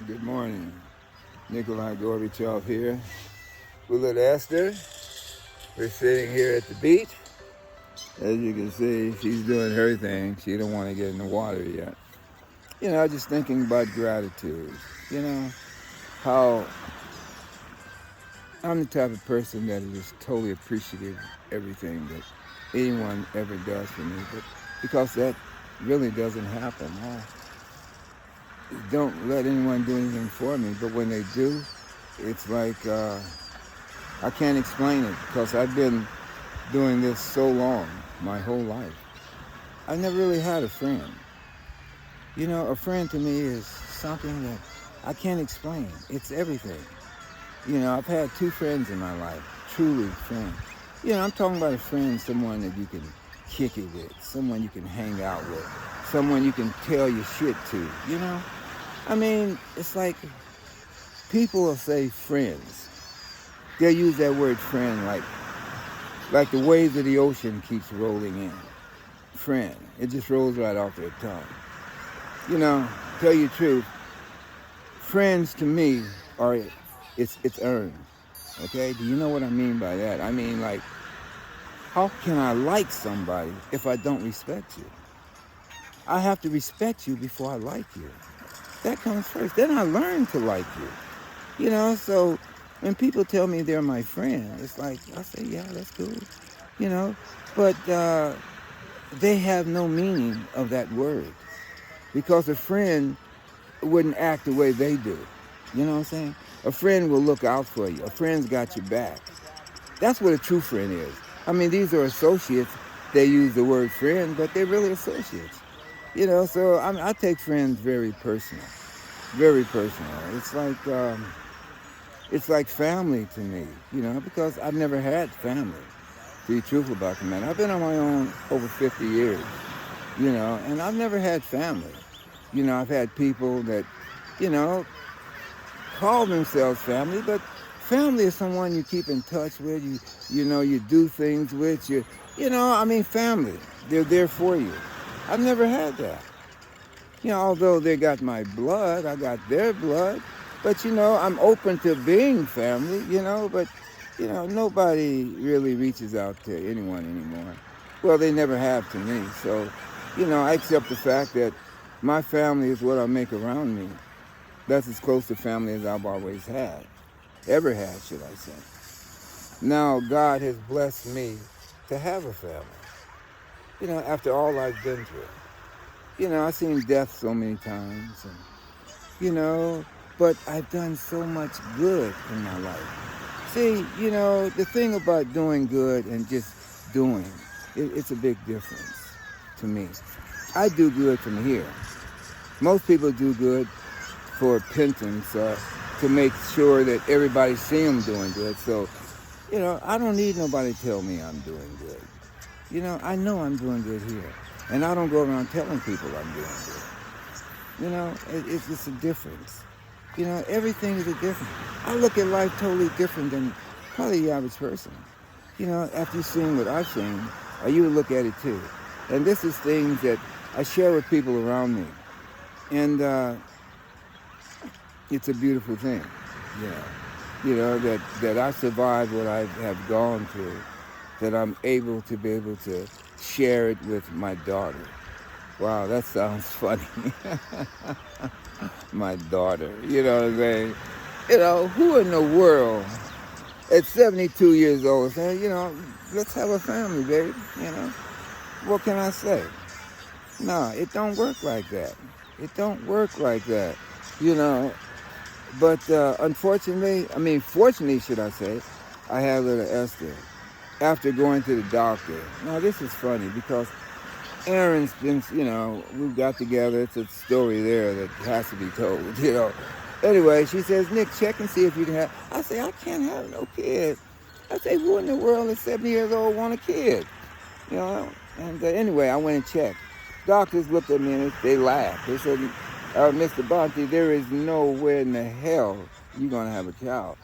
Good morning. Nikolai Gorbachev here with little Esther. We're sitting here at the beach. As you can see, she's doing her thing. She don't want to get in the water yet. Just thinking about gratitude. You know, how I'm the type of person that is just totally appreciative of everything that anyone ever does for me. But because that really doesn't happen, I don't let anyone do anything for me. But when they do, it's like I can't explain it because I've been doing this so long, my whole life. I never really had a friend. A friend to me is something that I can't explain. It's everything. I've had two friends in my life, truly friends. I'm talking about a friend, someone that you can kick it with, someone you can hang out with, someone you can tell your shit to. It's like people will say friends. They'll use that word friend like the waves of the ocean keeps rolling in. Friend. It just rolls right off their tongue. Tell you the truth, friends to me are it's earned. Okay? Do you know what I mean by that? Like, how can I like somebody if I don't respect you? I have to respect you before I like you. That comes first. Then I learn to like you. So when people tell me they're my friend, it's like, I say, yeah, that's cool. But they have no meaning of that word. Because a friend wouldn't act the way they do. You know what I'm saying? A friend will look out for you. A friend's got your back. That's what a true friend is. These are associates. They use the word friend, but they're really associates. So I take friends very personal. Very personal. It's like family to me, because I've never had family, to be truthful about the matter. I've been on my own over 50 years, and I've never had family. I've had people that, call themselves family, but family is someone you keep in touch with, you do things with, family. They're there for you. I've never had that. Although they got my blood, I got their blood, but I'm open to being family, but nobody really reaches out to anyone anymore. Well, they never have to me. So, I accept the fact that my family is what I make around me. That's as close to family as I've always had. Ever had, should I say. Now, God has blessed me to have a family. After all I've been through. I've seen death so many times. And, but I've done so much good in my life. See, the thing about doing good and just doing, it's a big difference to me. I do good from here. Most people do good for repentance, to make sure that everybody see them doing good. So, I don't need nobody to tell me I'm doing good. I know I'm doing good here. And I don't go around telling people I'm doing good. It's just a difference. Everything is a difference. I look at life totally different than probably the average person. After you've seen what I've seen, you would look at it too. And this is things that I share with people around me. And it's a beautiful thing, that I survived what I have gone through, that I'm able to share it with my daughter. Wow, that sounds funny. My daughter, you know what I'm saying? Who in the world at 72 years old saying, let's have a family, baby, What can I say? No, it don't work like that. It don't work like that, But fortunately, should I say, I had little Esther. After going to the doctor. Now, this is funny because Erin's been, we got together. It's a story there that has to be told, Anyway, she says, Nick, check and see if you can have. I say, I can't have no kid. I say, who in the world at 70 years old want a kid? And anyway, I went and checked. Doctors looked at me and they laughed. They said, Mr. Bonte, there is nowhere in the hell you're going to have a child.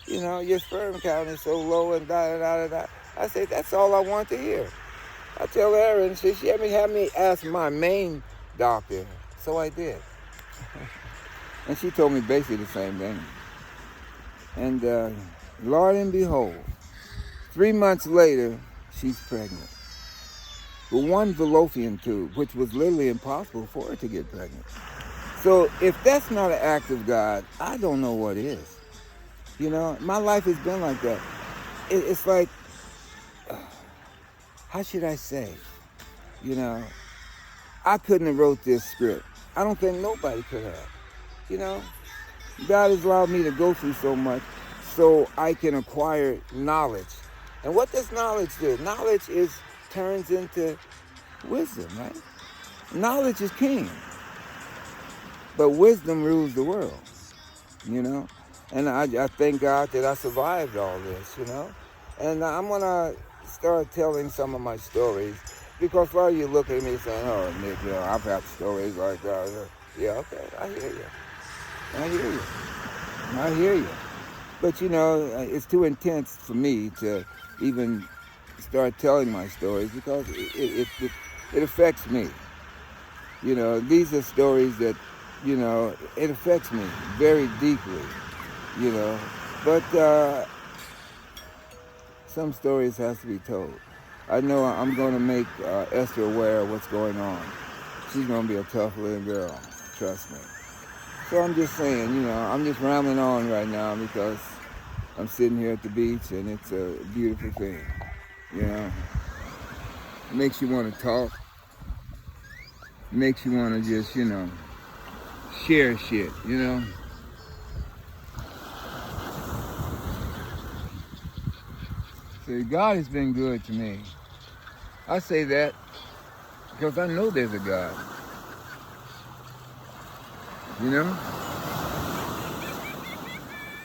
Your sperm count is so low and da-da-da-da-da. I said, that's all I want to hear. I tell Erin, she had me ask my main doctor. So I did. And she told me basically the same thing. And Lord and behold, 3 months later, she's pregnant. With one fallopian tube, which was literally impossible for her to get pregnant. So if that's not an act of God, I don't know what is. You know, my life has been like that. It's like, how should I say? You know, I couldn't have wrote this script. I don't think nobody could have. You know, God has allowed me to go through so much so I can acquire knowledge. And what does knowledge do? Knowledge turns into wisdom, right? Knowledge is king, but wisdom rules the world, you know? And I thank God that I survived all this, you know? And I'm going to start telling some of my stories, because a lot of you look at me saying, oh, Nick, you know, I've had stories like that. Yeah, okay, I hear you. I hear you. But, you know, it's too intense for me to even start telling my stories, because it affects me. You know, these are stories that, you know, it affects me very deeply, you know. But some stories have to be told. I know I'm going to make Esther aware of what's going on. She's going to be a tough little girl, trust me. So I'm just saying, you know, I'm just rambling on right now because I'm sitting here at the beach and it's a beautiful thing, you know. It makes you want to talk. It makes you want to just, you know, share shit, you know. So God has been good to me. I say that because I know there's a God. You know?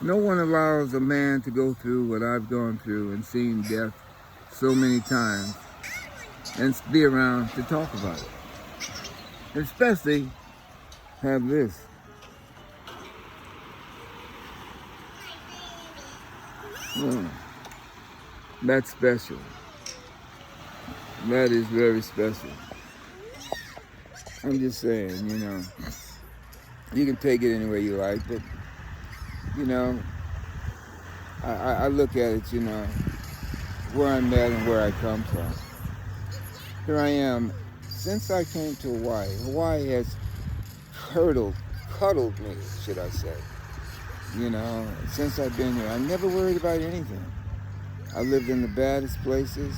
No one allows a man to go through what I've gone through and seen death so many times and be around to talk about it. Especially have this. That's special. That is very special. I'm just saying, you know, you can take it any way you like, but, you know, I look at it, you know, where I'm at and where I come from. Here I am. Since I came to Hawaii, Hawaii has cuddled me, should I say. You know, since I've been here, I never worried about anything. I lived in the baddest places,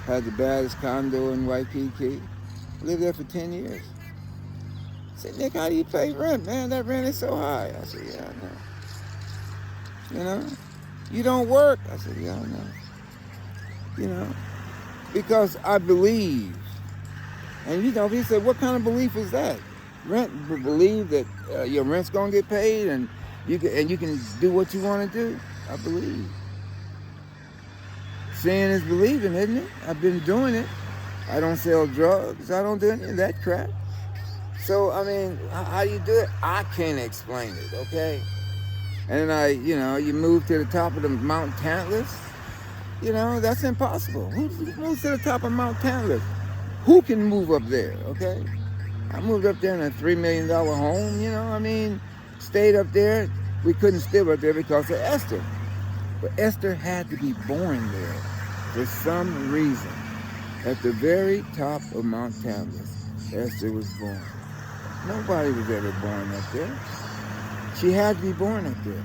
had the baddest condo in Waikiki, lived there for 10 years. I said, Nick, how do you pay rent, man? That rent is so high. I said, yeah, I know. You know, you don't work. I said, yeah, I know. You know, because I believe. And you know, he said, what kind of belief is that? Believe that your rent's gonna get paid and you can do what you want to do. I believe. Seeing is believing, isn't it? I've been doing it. I don't sell drugs. I don't do any of that crap. So, I mean, how do you do it? I can't explain it, okay? And you move to the top of the Mount Tantalus. You know, that's impossible. Who moves to the top of Mount Tantalus? Who can move up there, okay? I moved up there in a $3 million home, you know, I mean, stayed up there. We couldn't stay up there because of Esther. But Esther had to be born there for some reason. At the very top of Mount Tantalus, Esther was born. Nobody was ever born up there. She had to be born up there.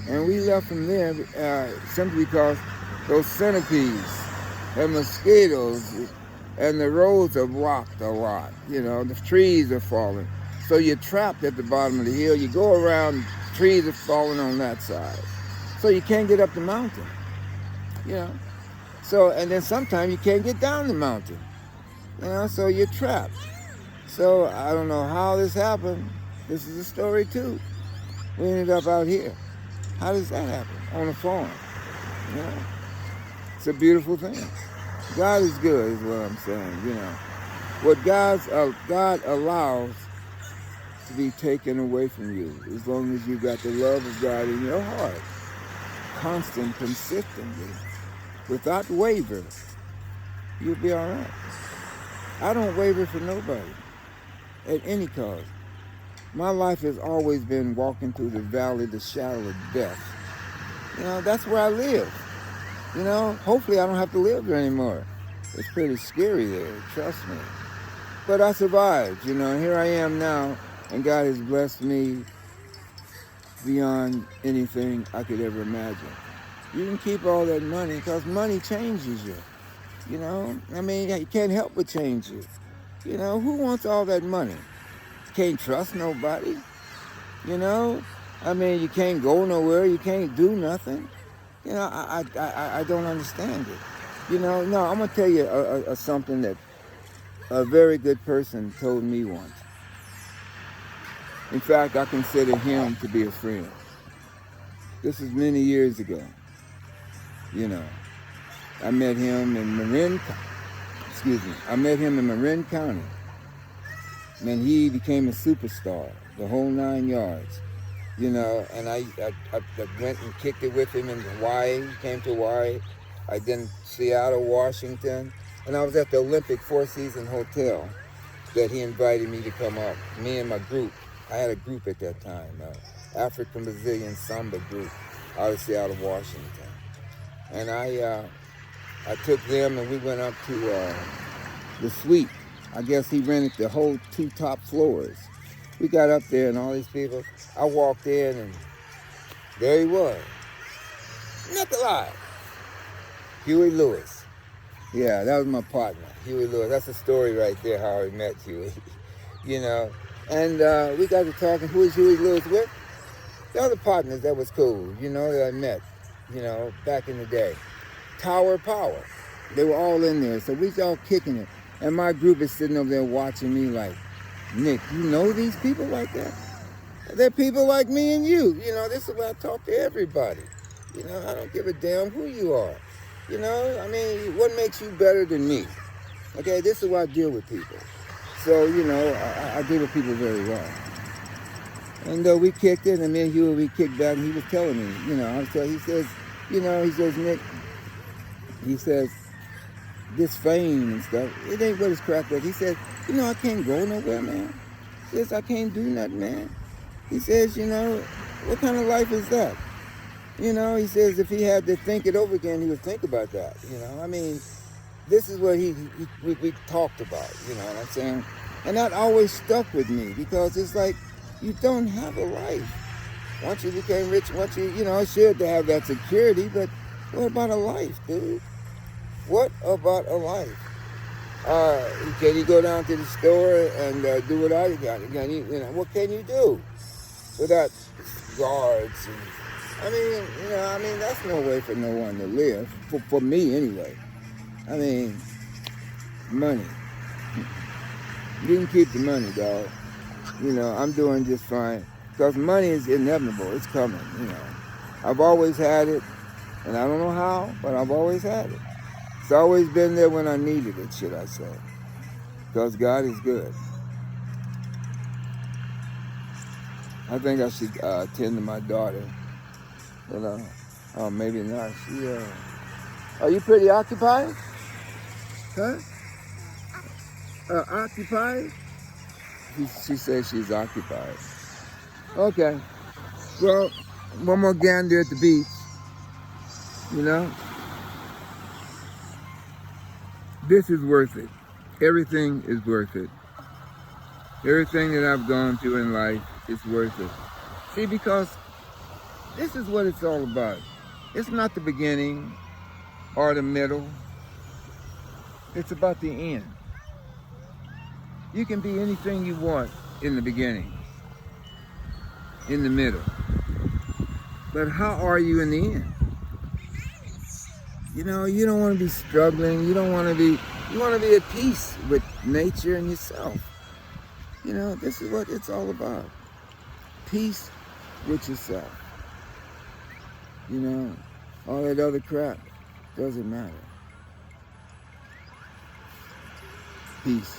And we left from there simply because those centipedes and mosquitoes and the roads are blocked a lot. You know, the trees are falling. So you're trapped at the bottom of the hill. You go around, trees are falling on that side. So you can't get up the mountain, you know. So, and then sometimes you can't get down the mountain, you know, so you're trapped. So I don't know how this happened. This is a story too. We ended up out here. How does that happen? On a farm, you know. It's a beautiful thing. God is good is what I'm saying, you know. What God allows to be taken away from you, as long as you got the love of God in your heart, constant, consistently, without waver, you'll be all right. I don't waver for nobody, at any cause. My life has always been walking through the valley of the shadow of death. That's where I live. Hopefully I don't have to live there anymore. It's pretty scary there, trust me. But I survived, and here I am now, and God has blessed me beyond anything I could ever imagine. You can keep all that money because money changes you. You can't help but change you. Who wants all that money? You can't trust nobody. You can't go nowhere. You can't do nothing. I don't understand it. No, I'm going to tell you something that a very good person told me once. In fact, I consider him to be a friend. This was many years ago. I met him in Marin County. And he became a superstar, the whole 9 yards. And I went and kicked it with him in Hawaii. He came to Hawaii. I then Seattle, Washington. And I was at the Olympic Four Seasons Hotel that he invited me to come up. Me and my group. I had a group at that time, African Brazilian Samba group out of Seattle, Washington. And I took them and we went up to the suite. I guess he rented the whole 2 top floors. We got up there and all these people. I walked in and there he was. Nikolai. Huey Lewis. Yeah, that was my partner, Huey Lewis. That's a story right there, how I met Huey. And we got to talking. Who is Huey Lewis with? The other partners that was cool, that I met, back in the day. Tower Power. They were all in there, so we was all kicking it. And my group is sitting over there watching me like, Nick, you know these people like that? They're people like me and you. This is where I talk to everybody. I don't give a damn who you are. What makes you better than me? Okay, this is why I deal with people. So, I deal with people very well. And we kicked it, and me and Huey, we kicked back, and he was telling me, he says, Nick, he says, this fame and stuff, it ain't what it's cracked up. He says, I can't go nowhere, man. He says, I can't do nothing, man. He says, what kind of life is that? He says if he had to think it over again, he would think about that. This is what we talked about, you know what I'm saying? And that always stuck with me because it's like, you don't have a life. Once you became rich, it's good to have that security, but what about a life, dude? What about a life? Can you go down to the store and do what I got? What can you do without guards? That's no way for no one to live. For me, anyway. Money. You can keep the money, dog. I'm doing just fine. Because money is inevitable. It's coming, I've always had it, and I don't know how, but I've always had it. It's always been there when I needed it, should I say. Because God is good. I think I should attend to my daughter. Oh, maybe not. Are you pretty occupied? Huh? Occupied? She says she's occupied. Okay. Well, one more gander at the beach. This is worth it. Everything is worth it. Everything that I've gone through in life is worth it. See, because this is what it's all about. It's not the beginning or the middle. It's about the end. You can be anything you want in the beginning, in the middle. But how are you in the end? You don't want to be struggling. You want to be at peace with nature and yourself. This is what it's all about. Peace with yourself. All that other crap doesn't matter. Peace.